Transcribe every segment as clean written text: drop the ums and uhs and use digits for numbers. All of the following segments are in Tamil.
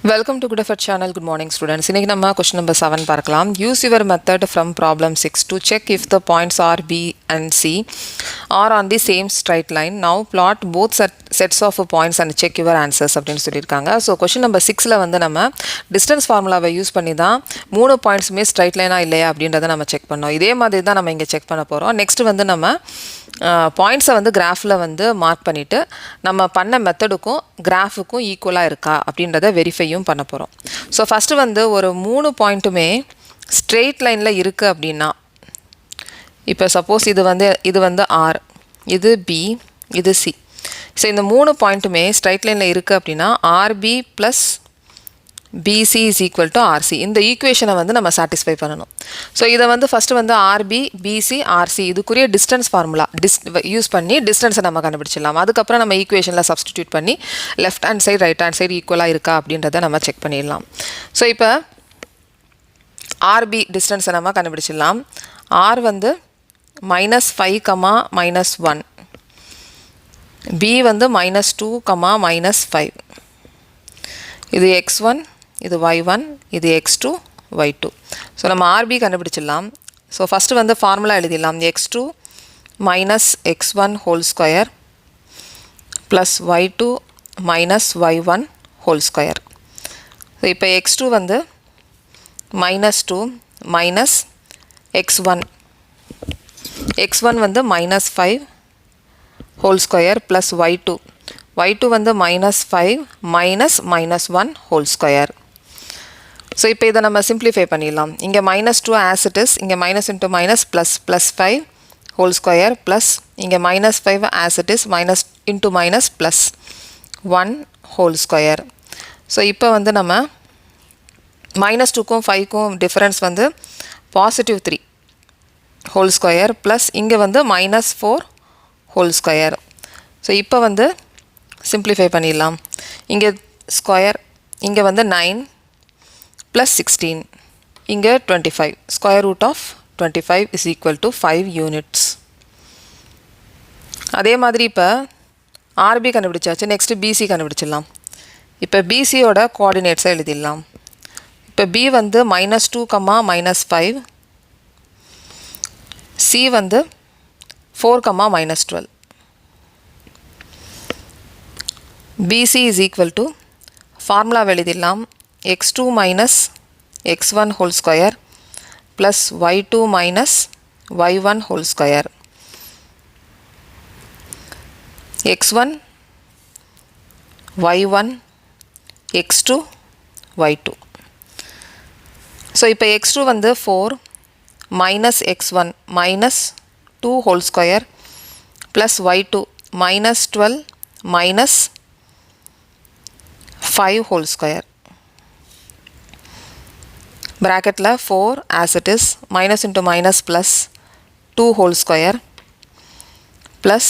Welcome to Good Effort channel. Good morning students. இன்னைக்கு நம்ம question number 7 பார்க்கலாம். Use your method from problem 6 to check if the points R, B and C are on the same straight line. Now plot both sets of points and check your answers அப்படின்னு சொல்லியிருக்காங்க. ஸோ question number 6ல வந்து நம்ம distance ஃபார்முலாவை யூஸ் பண்ணி தான் 3 பாயிண்ட்ஸுமே ஸ்ட்ரைட் லைனாக இல்லையா அப்படின்றத நம்ம செக் பண்ணோம். இதே மாதிரி தான் நம்ம இங்கே செக் பண்ண போகிறோம். நெக்ஸ்ட் வந்து நம்ம பாயிண்ட்ஸை வந்து கிராஃபில் வந்து மார்க் பண்ணிவிட்டு நம்ம பண்ண மெத்தடுக்கும் கிராஃபுக்கும் ஈக்குவலாக இருக்கா அப்படின்றத வெரிஃபையும் பண்ண போகிறோம். ஸோ ஃபஸ்ட்டு வந்து ஒரு 3 பாயிண்ட்டுமே ஸ்ட்ரெயிட் லைனில் இருக்குது அப்படின்னா, இப்போ சப்போஸ் இது வந்து R, இது B, இது C. ஸோ இந்த 3 பாயிண்ட்டுமே ஸ்ட்ரைட் லைனில் இருக்குது அப்படின்னா RB plus BC is equal to RC. இந்த ஈக்குவேஷனை வந்து நம்ம சாட்டிஸ்ஃபை பண்ணணும். ஸோ இதை வந்து ஃபஸ்ட்டு வந்து RB, BC, RC இதுக்குரிய டிஸ்டன்ஸ் ஃபார்முலா யூஸ் பண்ணி டிஸ்டன்ஸை நம்ம கண்டுபிடிச்சிடலாம். அதுக்கப்புறம் நம்ம ஈக்குவேஷனில் சப்ஸ்டிடியூட் பண்ணி left hand side right hand side ஈக்குவலாக இருக்கா அப்படின்றத நம்ம செக் பண்ணிடலாம். ஸோ இப்போ RB டிஸ்டன்ஸை நம்ம கண்டுபிடிச்சிடலாம். R வந்து -5, -1. B வந்து -2, -5. இது x1, இது y1, இது x2, y2. ஸோ நம்ம RB கண்டுபிடிச்சிடலாம். ஸோ ஃபஸ்ட்டு வந்து ஃபார்முலா எழுதிடலாம். x2 minus x1 whole square plus y2 minus y1 whole square. So இப்போ x2 வந்து -2 மைனஸ் x1 வந்து -5 ஹோல் ஸ்கொயர் ப்ளஸ் y2 வந்து -5 மைனஸ் -1 ஹோல் ஸ்கொயர். ஸோ இப்போ இதை நம்ம சிம்ப்ளிஃபை பண்ணிடலாம். இங்கே -2 ஆஸ் இட் இஸ், இங்கே minus into minus +5 whole square plus இங்கே -5 as it is, minus into minus +1 whole square. So இப்போ வந்து நம்ம -2க்கும் 5க்கும் டிஃப்ரென்ஸ் வந்து +3 ஹோல் ஸ்கொயர் ப்ளஸ் இங்கே வந்து -4 ஹோல் ஸ்கொயர். ஸோ இப்போ வந்து சிம்ப்ளிஃபை பண்ணிடலாம். இங்கே ஸ்கொயர், இங்கே வந்து 9 + 16, இங்கே 25. Square root of 25 is equal to 5 units. அதே மாதிரி இப்போ RB கண்டுபிடிச்சாச்சு. நெக்ஸ்ட்டு BC கண்டுபிடிச்சிடலாம். இப்போ BCயோட கோஆர்டினேட்ஸை எழுதிடலாம். இப்போ B வந்து -2, -5. C வந்து 4, -12. BC is equal to formula எழுதிடலாம். x2 minus x1 whole square plus y2 minus y1 whole square. x1, y1, x2, y2. So இப்போ x2 வந்து 4 minus x1 minus 2 whole square plus y2 minus 12 minus 5 whole square. Bracketல 4 as it is, minus into minus plus 2 whole square plus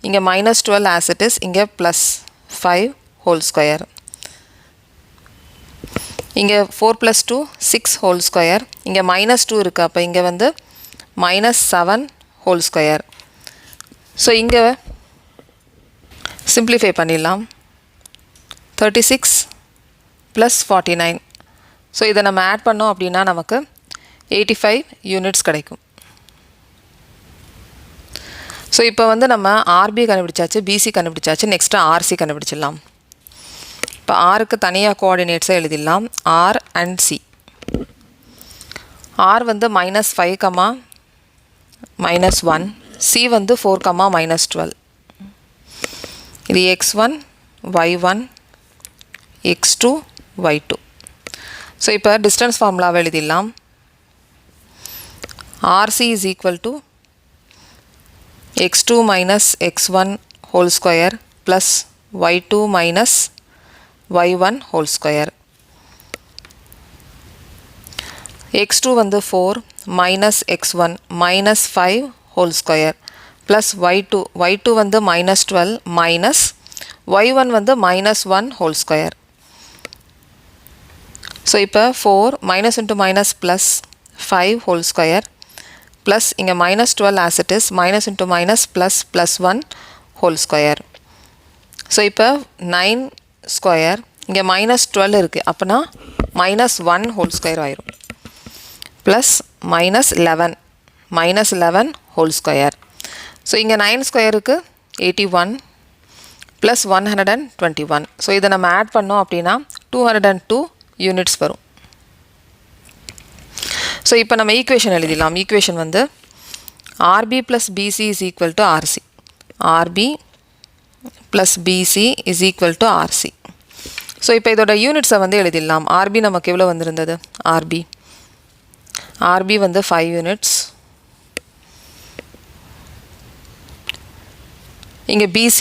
இங்கே -12 as it is, இங்கே plus 5 whole square. இங்கே 4 plus 2 6 whole square. இங்கே -2 இருக்கு, அப்போ இங்கே வந்து -7 whole square. ஸோ இங்கே சிம்ப்ளிஃபை பண்ணிடலாம். 36 + 49. ஸோ இதை நம்ம ஆட் பண்ணோம் அப்படின்னா நமக்கு 85 யூனிட்ஸ் கிடைக்கும். ஸோ இப்போ வந்து நம்ம RB கண்டுபிடிச்சாச்சு, BC கண்டுபிடிச்சாச்சு. நெக்ஸ்ட்டு RC கண்டுபிடிச்சிடலாம். இப்போ Rக்கு தனியாக கோஆர்டினேட்ஸை எழுதிடலாம். R and C. R வந்து -5, -1. C வந்து 4, -12. இது x1, y1, x2, y2. So இப்போ டிஸ்டன்ஸ் ஃபார்முலாவை எழுதிடலாம். RC is equal to x2 minus x1 whole square plus y2 minus y1 whole square. x2 வந்து 4 minus x1 minus 5 whole square plus y2 வந்து -12 minus y1 வந்து -1 whole square. ஸோ இப்போ 4 minus into minus plus 5 whole square plus இங்கே -12 as it is, minus into minus plus 1 whole square. So இப்போ 9 square இங்கே -12 இருக்குது, அப்போனா -1 ஹோல் ஸ்கொயர் ஆயிரும். Plus -11 whole square. ஸோ இங்கே 9 ஸ்கொயருக்கு 81 ப்ளஸ் 121. ஸோ இதை நம்ம ஆட் பண்ணோம் அப்படின்னா 202 யூனிட்ஸ் வரும். ஸோ இப்போ நம்ம ஈக்குவேஷன் எழுதிடலாம். ஈக்குவேஷன் வந்து RB + BC = RC. RB + BC = RC. So இப்போ இதோட யூனிட்ஸை வந்து எழுதிடலாம். RB நமக்கு எவ்வளோ வந்திருந்தது? RB வந்து 5 யூனிட்ஸ். இங்கே BC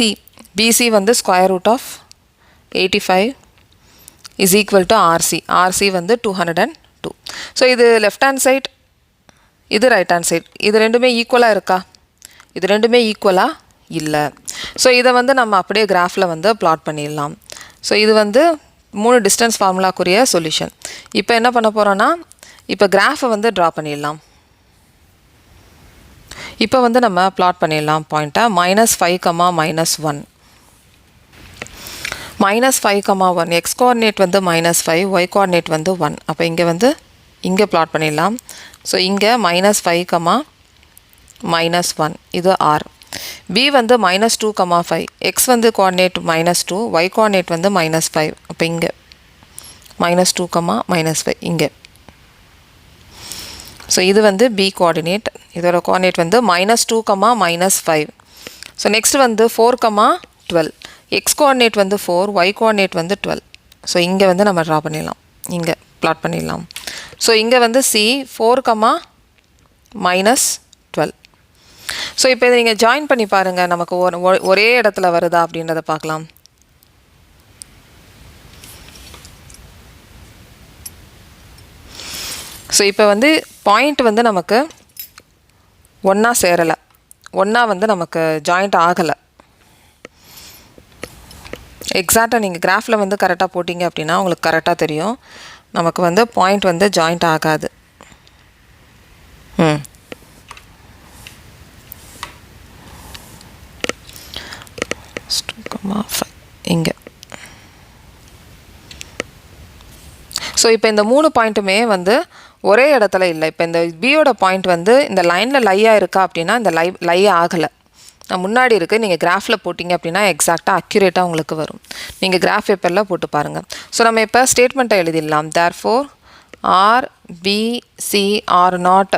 வந்து √85 = RC. RC வந்து 202. ஸோ இது லெஃப்ட் ஹேண்ட் சைட், இது ரைட் ஹேண்ட் சைட், இது ரெண்டுமே ஈக்குவலாக இருக்கா? இது ரெண்டுமே ஈக்குவலாக இல்லை. ஸோ இதை வந்து நம்ம அப்படியே கிராஃபில் வந்து ப்ளாட் பண்ணிடலாம். ஸோ இது வந்து 3 டிஸ்டன்ஸ் ஃபார்முலாக்குரிய சொல்யூஷன். இப்போ என்ன பண்ண போகிறோன்னா, இப்போ கிராஃபை வந்து ட்ரா பண்ணிடலாம். இப்போ வந்து நம்ம ப்ளாட் பண்ணிடலாம் பாயிண்ட்டை. -5, -1. -5, x கோஆர்டினேட் வந்து -5, y கோஆர்டினேட் வந்து 1. அப்போ இங்கே வந்து இங்கே ப்ளாட் பண்ணிடலாம். ஸோ இங்கே -5, -1 இது R. B வந்து -2, 5. x வந்து கோஆர்டினேட் -2, y கோஆர்டினேட் வந்து -5. அப்போ இங்கே -2, -5 இங்கே. ஸோ இது வந்து B கோஆர்டினேட், இதோட கோஆர்டினேட் வந்து -2, -5. ஸோ நெக்ஸ்ட் வந்து 4, 12. x கோஆர்டினேட் வந்து 4, y கோஆர்டினேட் வந்து 12. ஸோ இங்கே வந்து நம்ம ட்ரா பண்ணிடலாம், இங்கே ப்ளாட் பண்ணிடலாம். ஸோ இங்கே வந்து C 4, -12. ஸோ இப்போ இதை நீங்கள் ஜாயின் பண்ணி பாருங்கள், நமக்கு ஒரே இடத்துல வருதா அப்படின்றத பார்க்கலாம். ஸோ இப்போ வந்து பாயிண்ட் வந்து நமக்கு ஒன்றா சேரலை, ஒன்றா வந்து நமக்கு ஜாயிண்ட் ஆகலை. எக்ஸாக்டாக நீங்கள் கிராஃபில் வந்து கரெக்டாக போட்டிங்க அப்படின்னா உங்களுக்கு கரெக்டாக தெரியும், நமக்கு வந்து பாயிண்ட் வந்து ஜாயிண்ட் ஆகாது. 2,5 இங்கே. ஸோ இப்போ இந்த 3 பாயிண்ட்டுமே வந்து ஒரே இடத்துல இல்லை. இப்போ இந்த பியோட பாயிண்ட் வந்து இந்த லைனில் லையாக இருக்கா அப்படின்னா இந்த லை ஆகலை, நான் முன்னாடி இருக்குது. நீங்கள் கிராஃபில் போட்டிங்க அப்படின்னா எக்ஸாக்டாக அக்யூரேட்டாக உங்களுக்கு வரும். நீங்கள் கிராஃப் பேப்பரில் போட்டு பாருங்கள். ஸோ நம்ம இப்போ ஸ்டேட்மெண்ட்டை எழுதிடலாம். therefore R, B, C are not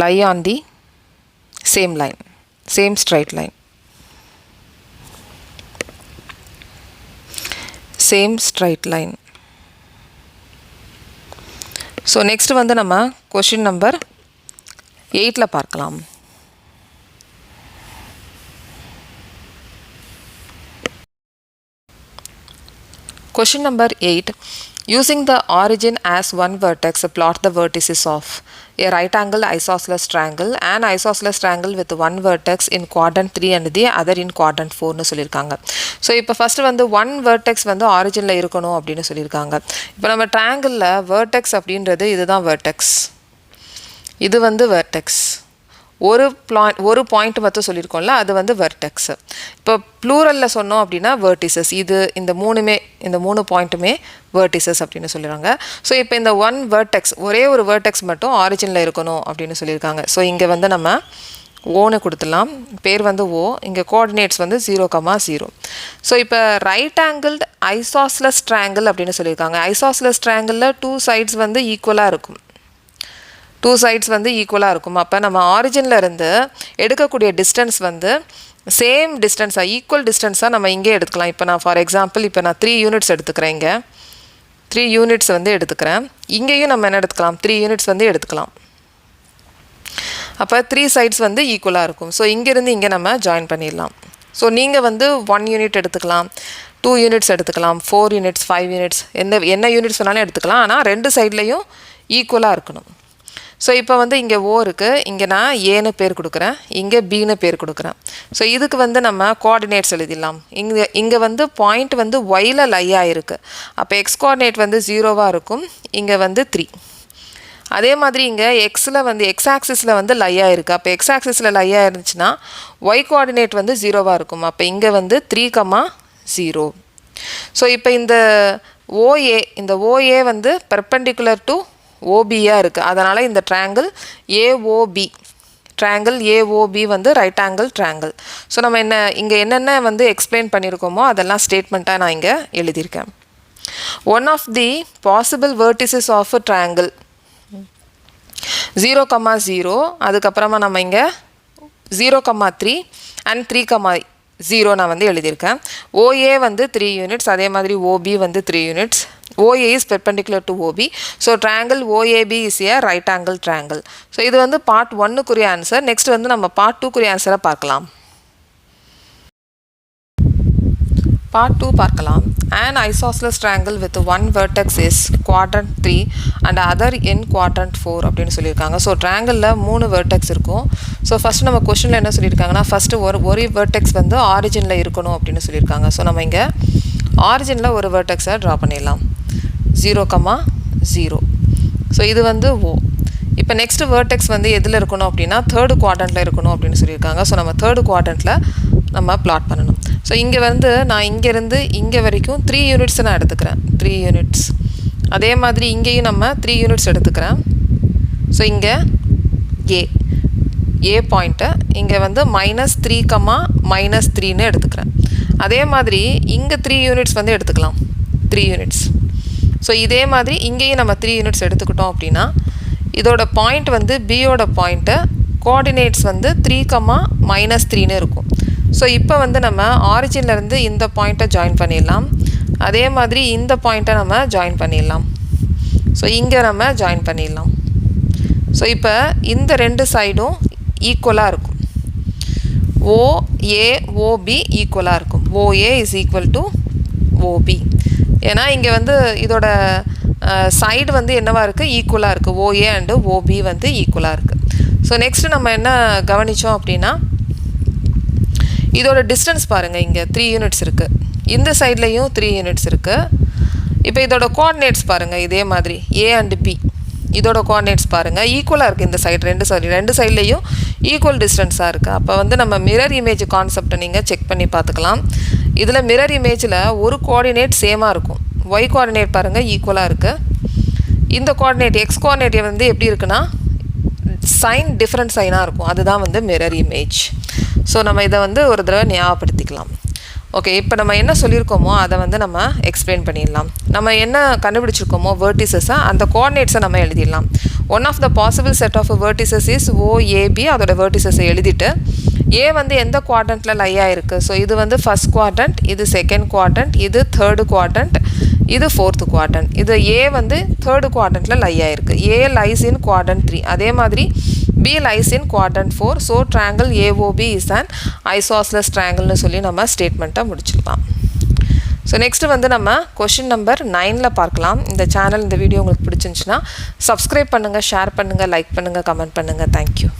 lie on the same line, same straight line. Same straight line. So next வந்து நம்ம கொஷின் நம்பர் 8ல் பார்க்கலாம். Question number 8. Using the origin as one vertex, plot the vertices of a right angled isosceles triangle and isosceles triangle with one vertex in quadrant 3 and the other in quadrant 4 னு சொல்லியிருக்காங்க. ஸோ இப்போ ஃபஸ்ட்டு வந்து ஒன் வேர்டெக்ஸ் வந்து ஆரிஜினில் இருக்கணும் அப்படின்னு சொல்லியிருக்காங்க. இப்போ நம்ம ட்ரையாங்கிளில் வேர்டெக்ஸ் அப்படின்றது இதுதான் வேர்டெக்ஸ், இது வந்து வேர்டெக்ஸ். ஒரு பாயிண்ட் மட்டும் சொல்லியிருக்கோம்ல, அது வந்து வெர்டெக்ஸ். இப்போ ப்ளூரலில் சொன்னோம் அப்படின்னா வேர்டிசஸ், இந்த 3 பாயிண்ட்டுமே வேர்டிசஸ் அப்படின்னு சொல்லிடுறாங்க. ஸோ இப்போ இந்த ஒன் வேர்டெக்ஸ், ஒரே ஒரு வேர்டெக்ஸ் மட்டும் ஆரிஜினில் இருக்கணும் அப்படின்னு சொல்லியிருக்காங்க. ஸோ இங்கே வந்து நம்ம ஓன்னு கொடுத்துடலாம், பேர் வந்து ஓ, இங்கே கோஆர்டினேட்ஸ் வந்து 0, 0. ஸோ இப்போ ரைட் ஆங்கிள்டு ஐசாஸ்லஸ் ட்ரையாங்கிள் அப்படின்னு சொல்லியிருக்காங்க. ஐசாஸ்லஸ் ட்ரையாங்கிளில் 2 சைட்ஸ் வந்து ஈக்குவலாக இருக்கும், 2 சைட்ஸ் வந்து ஈக்குவலாக இருக்கும். அப்போ நம்ம ஆரிஜினில் இருந்து எடுக்கக்கூடிய டிஸ்டன்ஸ் வந்து சேம் டிஸ்டன்ஸாக, ஈக்குவல் டிஸ்டன்ஸாக நம்ம இங்கே எடுத்துக்கலாம். இப்போ நான் ஃபார் எக்ஸாம்பிள் இப்போ நான் 3 யூனிட்ஸ் எடுத்துக்கிறேன், இங்கே 3 யூனிட்ஸ் வந்து எடுத்துக்கிறேன். இங்கேயும் நம்ம என்ன எடுத்துக்கலாம், 3 யூனிட்ஸ் வந்து எடுத்துக்கலாம். அப்போ 3 சைட்ஸ் வந்து ஈக்குவலாக இருக்கும். ஸோ இங்கேருந்து இங்கே நம்ம ஜாயின் பண்ணிடலாம். ஸோ நீங்கள் வந்து 1 யூனிட் எடுத்துக்கலாம், 2 யூனிட்ஸ் எடுத்துக்கலாம், 4 யூனிட்ஸ், 5 யூனிட்ஸ், என்ன யூனிட்ஸ் வேணாலும் எடுத்துக்கலாம். ஆனால் 2 சைட்லேயும் ஈக்குவலாக இருக்கணும். ஸோ இப்போ வந்து இங்கே ஓ இருக்குது, இங்கே நான் ஏன்னு பேர் கொடுக்குறேன், இங்கே பின்னு பேர் கொடுக்குறேன். ஸோ இதுக்கு வந்து நம்ம கோஆர்டினேட்ஸ் எழுதிடலாம். இங்கே வந்து பாயிண்ட் வந்து ஒயில் லையாக இருக்குது, அப்போ எக்ஸ் கோஆர்டினேட் வந்து 0வாக இருக்கும், இங்கே வந்து 3. அதே மாதிரி இங்கே எக்ஸில் வந்து எக்ஸ் ஆக்சிஸில் வந்து லையாக இருக்குது, அப்போ எக்ஸ் ஆக்சிஸில் லையாக இருந்துச்சுன்னா ஒய் கோஆர்டினேட் வந்து 0வாக இருக்கும், அப்போ இங்கே வந்து 3, 0. ஸோ இப்போ இந்த OA வந்து பெர்பெண்டிகுலர் டு OBயாக இருக்குது. அதனால் இந்த ட்ரையாங்கிள் AOB வந்து ரைட் ஆங்கிள் ட்ரையாங்கிள். ஸோ நம்ம இங்கே என்னென்ன வந்து எக்ஸ்பிளைன் பண்ணியிருக்கோமோ அதெல்லாம் ஸ்டேட்மெண்ட்டாக நான் இங்கே எழுதியிருக்கேன். One of the possible vertices of a triangle 0,0, அதுக்கப்புறமா நம்ம இங்கே 0,3 அண்ட் 3,0 நான் வந்து எழுதியிருக்கேன். OA வந்து 3 யூனிட்ஸ், அதே மாதிரி OB வந்து 3 units. OA is perpendicular to OB. So triangle OAB is a right angle triangle. So இது வந்து part 1 ஆன்சர். நெக்ஸ்ட் வந்து நம்ம part 2 ஆன்சரை பார்க்கலாம். Part 2 பார்க்கலாம். An isosceles triangle with one vertex is quadrant 3 and other in quadrant 4 அப்படின்னு சொல்லியிருக்காங்க. ஸோ ட்ரையாங்கிளில் 3 வெர்டெக்ஸ் இருக்கும். ஸோ ஃபஸ்ட்டு நம்ம கொஷனில் என்ன சொல்லியிருக்காங்கன்னா, ஃபஸ்ட்டு ஒரு வெர்டெக்ஸ் வந்து ஆரிஜினில் இருக்கணும் அப்படின்னு சொல்லியிருக்காங்க. ஸோ நம்ம இங்கே ஆரிஜினில் ஒரு வெர்டெக்ஸை ட்ரா பண்ணிடலாம். 0,0. ஸோ இது வந்து O. இப்போ நெக்ஸ்ட் வெர்டெக்ஸ் வந்து எதில் இருக்கணும் அப்படின்னா தேர்டு குவாட்ரண்ட்டில் இருக்கணும் அப்படின்னு சொல்லியிருக்காங்க. ஸோ நம்ம தேர்டு குவாட்ரண்ட்டில் நம்ம பிளாட் பண்ணணும். ஸோ இங்கே வந்து நான் இங்கேருந்து இங்கே வரைக்கும் 3 யூனிட்ஸ் நான் எடுத்துக்கிறேன். 3 யூனிட்ஸ். அதே மாதிரி இங்கேயும் நம்ம 3 யூனிட்ஸ் எடுத்துக்கிறேன். ஸோ இங்கே ஏ பாயிண்ட்டை இங்கே வந்து -3,-3ன்னு எடுத்துக்கிறேன். அதே மாதிரி இங்கே 3 யூனிட்ஸ் வந்து எடுத்துக்கலாம். 3 யூனிட்ஸ். ஸோ இதே மாதிரி இங்கேயும் நம்ம 3 யூனிட்ஸ் எடுத்துக்கிட்டோம் அப்படின்னா இதோட பாயிண்ட் வந்து பியோட பாயிண்ட்டு கோஆர்டினேட்ஸ் வந்து 3,-3ன்னு இருக்கும். ஸோ இப்போ வந்து நம்ம ஆரிஜின்லேருந்து இந்த பாயிண்ட்டை ஜாயின் பண்ணிடலாம். அதே மாதிரி இந்த பாயிண்ட்டை நம்ம ஜாயின் பண்ணிடலாம். ஸோ இங்கே நம்ம ஜாயின் பண்ணிடலாம். ஸோ இப்போ இந்த 2 சைடும் ஈக்குவலாக இருக்கும். OB ஈக்குவலாக இருக்கும். OA is equal to OB. ஏன்னா இங்கே வந்து இதோட சைடு வந்து என்னவாக இருக்குது, ஈக்குவலாக இருக்குது. OA அண்டு OB வந்து ஈக்குவலாக இருக்குது. ஸோ நெக்ஸ்ட்டு நம்ம என்ன கவனித்தோம் அப்படின்னா இதோட டிஸ்டன்ஸ் பாருங்கள். இங்கே 3 யூனிட்ஸ் இருக்குது. இந்த சைட்லேயும் 3 யூனிட்ஸ் இருக்குது. இப்போ இதோட கோஆர்டினேட்ஸ் பாருங்கள். இதே மாதிரி A அண்டு B இதோட கோஆர்டினேட்ஸ் பாருங்கள் ஈக்குவலாக இருக்குது. இந்த சைடு ரெண்டு சைட்லேயும் ஈக்குவல் டிஸ்டன்ஸாக இருக்குது. அப்போ வந்து நம்ம மிரர் இமேஜ் கான்செப்டை நீங்கள் செக் பண்ணி பார்த்துக்கலாம். இதில் மிரர் இமேஜில் ஒரு கோஆர்டினேட் சேமாக இருக்கும். Y கோஆர்டினேட் பாருங்கள் ஈக்குவலாக இருக்குது. இந்த கோஆர்டினேட் X கோஆர்டினேட் வந்து எப்படி இருக்குன்னா சைன் டிஃப்ரெண்ட் சைனாக இருக்கும். அதுதான் வந்து மிரர் இமேஜ். ஸோ நம்ம இதை வந்து ஒரு தடவை ஞாபகப்படுத்திக்கலாம். ஓகே, இப்போ நம்ம என்ன சொல்லியிருக்கோமோ அதை வந்து நம்ம எக்ஸ்பிளைன் பண்ணிடலாம். நம்ம என்ன கண்டுபிடிச்சிருக்கோமோ வெர்டிசஸை அந்த கோஆர்டினேட்ஸை நம்ம எழுதிடலாம். One of the possible set of vertices is OAB. அதோட வெர்டிசஸை எழுதிட்டு A வந்து எந்த குவாட்ரண்ட்டில் லை ஆகிருக்கு. ஸோ இது வந்து ஃபஸ்ட் குவாட்ரண்ட், இது செகண்ட் குவாட்ரண்ட், இது தேர்டு குவாட்ரண்ட், இது ஃபோர்த்து குவாட்ரண்ட். இது A வந்து தேர்டு குவாட்ரண்ட்டில் லை ஆகிருக்கு. A lies in quadrant 3. அதே மாதிரி B lies in quadrant 4. So triangle AOB is an isosceles triangle சொல்லி நம்ம ஸ்டேட்மெண்ட்டை முடிச்சிடலாம். ஸோ நெக்ஸ்ட்டு வந்து நம்ம கொஷின் நம்பர் 9 பார்க்கலாம். இந்த சேனல் இந்த வீடியோ உங்களுக்கு பிடிச்சிருந்துச்சுன்னா சப்ஸ்கிரைப் பண்ணுங்கள், ஷேர் பண்ணுங்கள், லைக் பண்ணுங்கள், கமெண்ட் பண்ணுங்கள். தேங்க்யூ.